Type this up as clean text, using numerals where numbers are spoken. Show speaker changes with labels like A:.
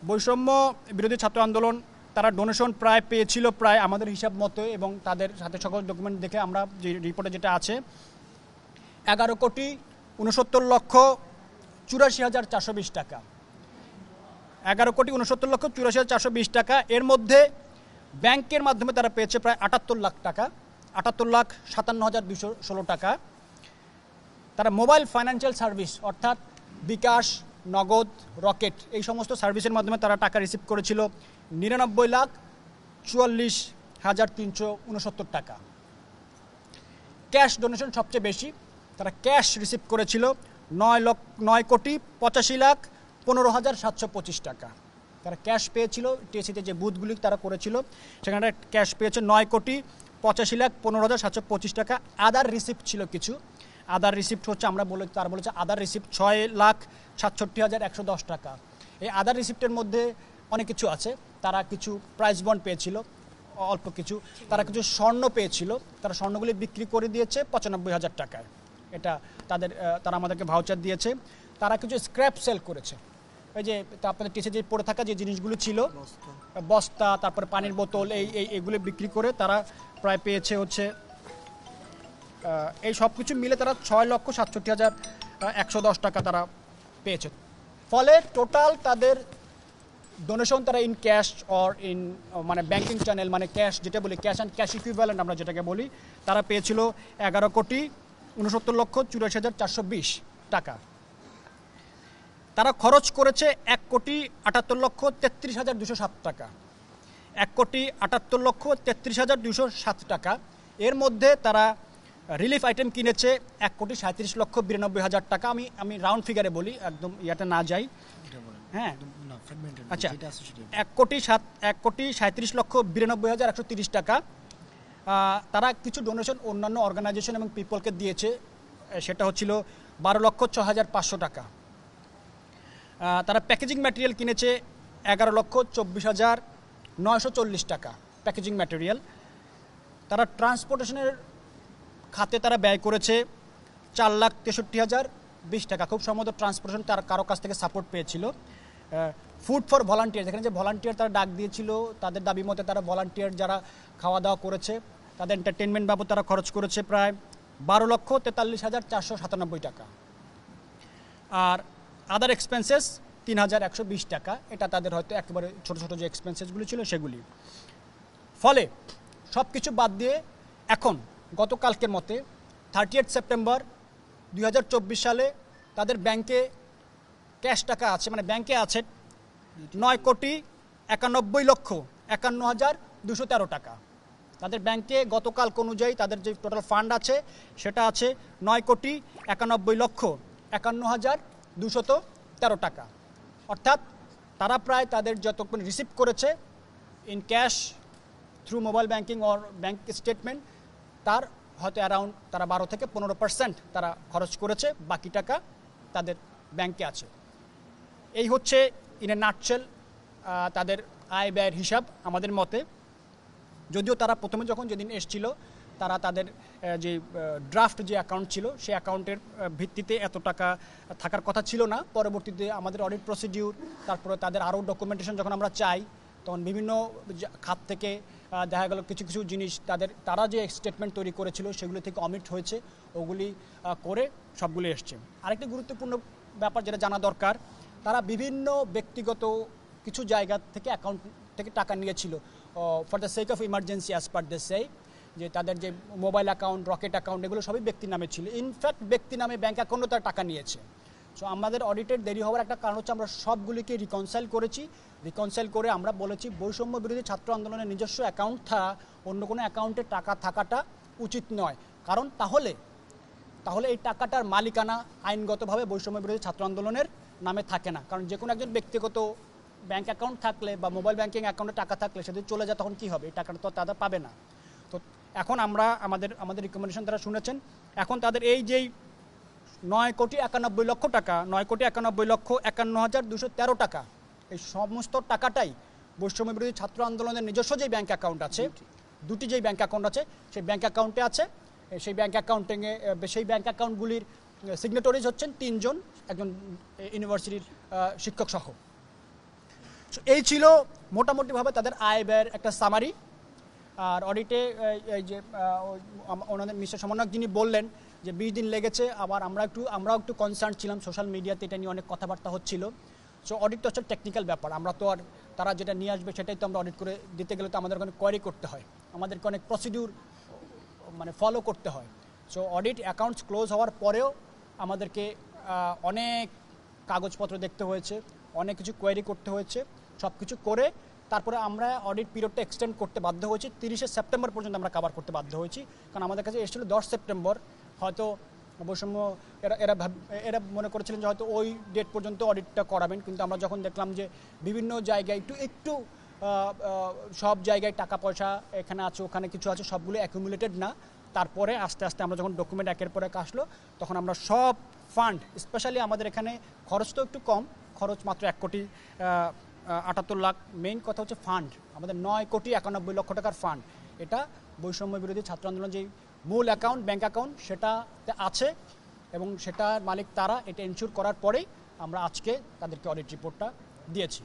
A: বৈষম্য বিরোধী ছাত্র আন্দোলন তারা ডোনেশন প্রায় পেয়েছিল প্রায় আমাদের হিসাব মতো, এবং তাদের সাথে সকল ডকুমেন্ট দেখে আমরা যে রিপোর্টে যেটা আছে 11,69,84,420 টাকা, 11,69,84,420 টাকা। এর মধ্যে ব্যাংকের মাধ্যমে তারা পেয়েছে প্রায় 78 লাখ টাকা, 78,57,216 টাকা। তারা মোবাইল ফাইন্যান্সিয়াল সার্ভিস অর্থাৎ বিকাশ, নগদ, রকেট এই সমস্ত সার্ভিসের মাধ্যমে তারা টাকা রিসিভ করেছিল 99,44,369 টাকা। ক্যাশ ডোনেশন সবচেয়ে বেশি, তারা ক্যাশ রিসিভ করেছিল 9,15,15,725 টাকা। তারা ক্যাশ পেয়েছিল, টিএসসিতে যে বুথগুলি তারা করেছিল সেখানে ক্যাশ পেয়েছে 9,85,15,725 টাকা। আদার রিসিপ্ট ছিল কিছু, আদার রিসিপ্ট হচ্ছে তারা বলেছে আদার রিসিপ্ট 6,67,110 টাকা। এই আদার রিসিপ্টের মধ্যে অনেক কিছু আছে। তারা কিছু প্রাইজ বন্ড পেয়েছিল, অল্প কিছু, তারা কিছু স্বর্ণ পেয়েছিল, তারা স্বর্ণগুলি বিক্রি করে দিয়েছে 95,000 টাকায়। এটা তারা আমাদেরকে ভাউচার দিয়েছে। তারা কিছু স্ক্র্যাপ সেল করেছে, ওই যে আপনাদের টিসে যে পড়ে থাকা যে জিনিসগুলো ছিল, বস্তা, তারপরে পানির বোতল, এইগুলো বিক্রি করে তারা প্রায় পেয়েছে হচ্ছে এই সব কিছু মিলে তারা 6,67,110 টাকা তারা পেয়েছে। ফলে টোটাল তাদের ডোনেশন তারা ইন ক্যাশ অর ইন মানে ব্যাংকিং চ্যানেল, মানে ক্যাশ যেটা বলি, ক্যাশ অ্যান্ড ক্যাশ ইকুইভ্যালেন্ট আমরা যেটাকে বলি, তারা পেয়েছিল 11,69,84,420 টাকা। তারা খরচ করেছে 1,78,33,207 টাকা, 1,78,33,207 টাকা। এর মধ্যে তারা রিলিফ আইটেম কিনেছে 1,37,92,000 টাকা। আমি রাউন্ড ফিগারে বলি, একদম ইয়াতে না যাই। হ্যাঁ, আচ্ছা, 1,37,92,130 টাকা। তারা কিছু ডোনেশন অন্যান্য অর্গানাইজেশন এবং পিপলকে দিয়েছে, সেটা হচ্ছিল 12,06,500 টাকা। তারা প্যাকেজিং ম্যাটেরিয়াল কিনেছে 11,24,940 টাকা প্যাকেজিং ম্যাটেরিয়াল। তারা ট্রান্সপোর্টেশনের খাতে তারা ব্যয় করেছে 4,63,020 টাকা। খুব সম্ভবত ট্রান্সপোর্টেশন তার কারো কাছ থেকে সাপোর্ট পেয়েছিল। ফুড ফর ভলান্টিয়ার, যেখানে যে ভলান্টিয়ার তারা ডাক দিয়েছিল, তাদের দাবি মতে তারা ভলান্টিয়ার যারা খাওয়া দাওয়া করেছে, তাদের এন্টারটেনমেন্ট বাবদ তারা খরচ করেছে প্রায় 12,43,497 টাকা। আর আদার এক্সপেন্সেস 3,120 টাকা। এটা তাদের হয়তো একেবারে ছোটো ছোটো যে এক্সপেন্সেসগুলি ছিল সেগুলি। ফলে সব কিছু বাদ দিয়ে এখন গতকালকের মতে 30 সেপ্টেম্বর 2024 সালে তাদের ব্যাংকে ক্যাশ টাকা আছে, মানে ব্যাংকে আছে 9,91,51,213 টাকা। তাদের ব্যাংকে গতকাল অনুযায়ী তাদের যে টোটাল ফান্ড আছে সেটা আছে 9,91,51,213 টাকা। অর্থাৎ তারা প্রায় তাদের যতক্ষণ রিসিভ করেছে in cash through mobile banking or bank statement, তার হয়তো অ্যারাউন্ড তারা 12 থেকে 15% তারা খরচ করেছে, বাকি টাকা তাদের ব্যাংকে আছে। এই হচ্ছে ইন এ নাটশেল তাদের আয় ব্যয়ের হিসাব আমাদের মতে। যদিও তারা প্রথমে যখন যেদিন এসছিল তারা তাদের যে ড্রাফট যে অ্যাকাউন্ট ছিল সেই অ্যাকাউন্টের ভিত্তিতে এত টাকা থাকার কথা ছিল না। পরবর্তীতে আমাদের অডিট প্রসিডিউর, তারপরে তাদের আরও ডকুমেন্টেশন যখন আমরা চাই, তখন বিভিন্ন খাত থেকে দেখা গেল কিছু কিছু জিনিস তারা যে স্টেটমেন্ট তৈরি করেছিল সেগুলি থেকে অমিট হয়েছে, ওগুলি করে সবগুলি এসছে। আরেকটি গুরুত্বপূর্ণ ব্যাপার যেটা জানা দরকার, তারা বিভিন্ন ব্যক্তিগত কিছু জায়গা থেকে অ্যাকাউন্ট থেকে টাকা নিয়েছিল for the sake of emergency as per the সেই, যে তাদের যে মোবাইল অ্যাকাউন্ট, রকেট অ্যাকাউন্ট, এগুলো সবই ব্যক্তির নামে ছিল। ইনফ্যাক্ট ব্যক্তি নামে ব্যাঙ্ক অ্যাকাউন্টও তারা টাকা নিয়েছে। সো আমাদের অডিটের দেরি হওয়ার একটা কারণ হচ্ছে আমরা সবগুলিকে রিকনসাইল করেছি। রিকনসাইল করে আমরা বলেছি বৈষম্য বিরোধী ছাত্র আন্দোলনের নিজস্ব অ্যাকাউন্ট ছাড়া অন্য কোনো অ্যাকাউন্টে টাকা থাকাটা উচিত নয়। কারণ তাহলে এই টাকাটার মালিকানা আইনগতভাবে বৈষম্য বিরোধী ছাত্র আন্দোলনের নামে থাকে না। কারণ যে কোনো একজন ব্যক্তিগত ব্যাঙ্ক অ্যাকাউন্ট থাকলে বা মোবাইল ব্যাঙ্কিং অ্যাকাউন্টে টাকা থাকলে সেটা চলে যায়, তখন কী হবে? এই টাকাটা তো তারা পাবে না। তো এখন আমরা আমাদের রিকমেন্ডেশন তারা শুনেছেন। এখন তাদের এই যেই 9,91,00,000 টাকা, 9,91,51,213 টাকা, এই সমস্ত টাকাটাই বৈষম্য বিরোধী ছাত্র আন্দোলনের নিজস্ব যেই ব্যাঙ্ক অ্যাকাউন্ট আছে, দুটি যেই ব্যাঙ্ক অ্যাকাউন্ট আছে সেই ব্যাঙ্ক অ্যাকাউন্টে আছে। সেই ব্যাঙ্ক অ্যাকাউন্টগুলির সিগনেটরিজ হচ্ছেন 3 জন, একজন ইউনিভার্সিটির শিক্ষক সহ। এই ছিল মোটামুটিভাবে তাদের আয় ব্যয়ের একটা সামারি। আর অডিটে এই যে ওনাদের মিস্টার সমন্বয়ক যিনি বললেন যে 20 দিন লেগেছে, আবার আমরাও একটু কনসার্ন ছিলাম, সোশ্যাল মিডিয়াতে এটা নিয়ে অনেক কথাবার্তা হচ্ছিল। সো অডিট তো হচ্ছে টেকনিক্যাল ব্যাপার, আমরা তো আর তারা যেটা নিয়ে আসবে সেটাই তো আমরা অডিট করে দিতে গেলে তো আমাদের অনেক কোয়ারি করতে হয়, আমাদেরকে অনেক প্রসিডিউর মানে ফলো করতে হয়। সো অডিট অ্যাকাউন্টস ক্লোজ হওয়ার পরেও আমাদেরকে অনেক কাগজপত্র দেখতে হয়েছে, অনেক কিছু কোয়ারি করতে হয়েছে, সব কিছু করে তারপরে আমরা অডিট পিরিয়ডটা এক্সটেন্ড করতে বাধ্য হয়েছি। 30শে সেপ্টেম্বর পর্যন্ত আমরা কভার করতে বাধ্য হয়েছি, কারণ আমাদের কাছে এসেছিল 10 সেপ্টেম্বর। হয়তো বৈষম্য এরা মনে করেছিলেন যে হয়তো ওই ডেট পর্যন্ত অডিটটা করাবেন, কিন্তু আমরা যখন দেখলাম যে বিভিন্ন জায়গায় একটু সব জায়গায় টাকা পয়সা এখানে আছে ওখানে কিছু আছে, সবগুলো অ্যাকুমুলেটেড না, তারপরে আস্তে আস্তে আমরা যখন ডকুমেন্ট একের পর এক আসলো তখন আমরা সব ফান্ড, স্পেশালি আমাদের এখানে খরচ তো একটু কম, খরচ মাত্র 1,78 লাখ, মেইন কথা হচ্ছে ফান্ড আমাদের 9,91,00,000 টাকার ফান্ড। এটা বৈষম্য বিরোধী ছাত্র আন্দোলন যেই মূল অ্যাকাউন্ট, ব্যাংক অ্যাকাউন্ট সেটাতে আছে এবং সেটার মালিক তারা, এটা এনশিওর করার পরেই আমরা আজকে তাদেরকে অডিট রিপোর্টটা দিয়েছি।